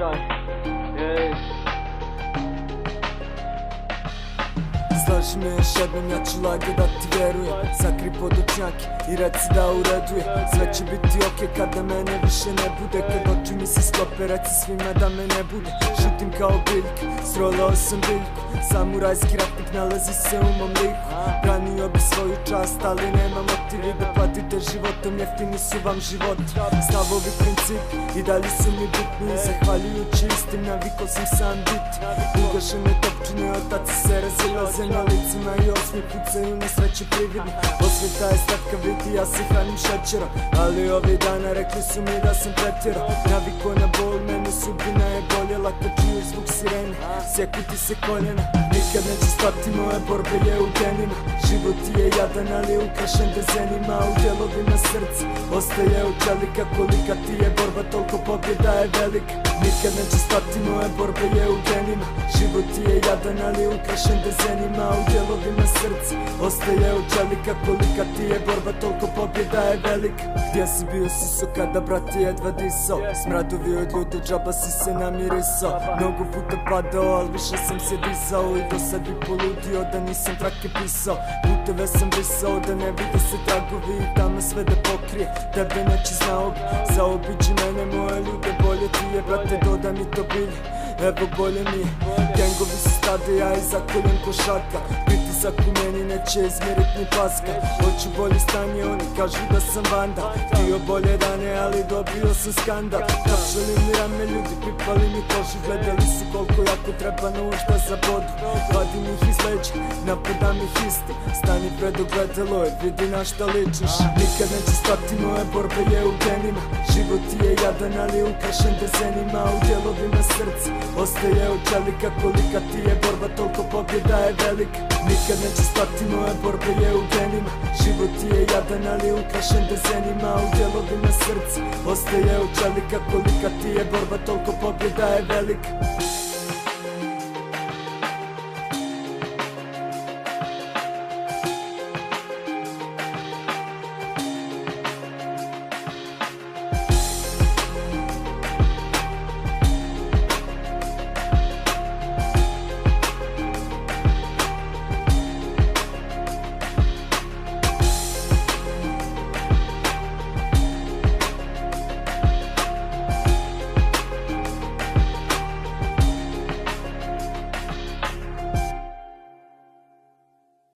osjećaj. Slaži me još jednom, ja ću lage da ti vjerujem. Sakri podočnjake i reci da ureduje. Sve će biti okej kada mene više ne bude. Kad oči mi se sklope, reci svima da me ne bude. Šutim kao biljka, srolao sam biljku. Samurajski ratnik nalazi se u mom liku. Branio bi svoju čast, ali nema motivi da platite životom, jeftini su vam životi. Stavovi, principi i dalje su mi bitni. Zahvaljujući istim navikao sam sam biti. Ugašene topčine, otaci se razilaze na licima i osmi pucaju na sreće prividno. Osveta je slatka, vidi, ja se hranim šećerom, ali ovih dana rekli su mi da sam pretjerao. Naviko na bol, mene sudbina je boljela kad čuju zvuk sirene, sjeku ti se koljena. Nikad neću stati, moje borbe je u genima. Život ti je jadan, ali je ukrašen dezenima. U dijelovima srca ostaje u čelika. Kolika ti je borba, toliko pobjeda je velika. Nikad neću stati, moje borbe je u genima. Život ti je jadan, ali je ukrašen dezenima. U dijelovima srca ostaje u čelika. Kolika ti je borba, toliko pobjeda je velika. Gdje si bio siso kada brat je jedva disao? Smradovi od ljude, džaba si se namirisao. Mnogo puta padao, ali više sam se disao. I do sad bi poludio da nisam trake pisao. Puteve sam brisao da ne vide se tragovi. I tamo sve da pokrije, tebe neće znao bi. Zaobiđi mene, moje ljude, bolje ti je, brate, doda mi to bilje. Evo bolje mi je, gengovi su stade, ja i zakoljem košaka. Pritisak u meni neće izmjerit ni paska. Hoću bolje stanje, oni kažu da sam vanda. Htio bolje dane, ali dobio sam skandal. Tapšali mi rame, ljudi pipali mi kožu. Gledali su koliko jako treba nužda za bodu. Vadim ih iz leđa, napadam ih isti. Stani pred ogledalo i vidi na šta ličiš. Nikad neću stati, moje borbe je u genima. Život ti je jadan, ali je ukrašen dezenima. U dijelovima srca ostaje u čelika. Kolika ti je borba, toliko pobjeda je velika. Nikad neću stati, moje borbe je u genima. Život ti je jadan, ali je ukrašen dezenima. U dijelovima srca ostaje u čelika. Kolika ti je borba, toliko pobjeda je velika.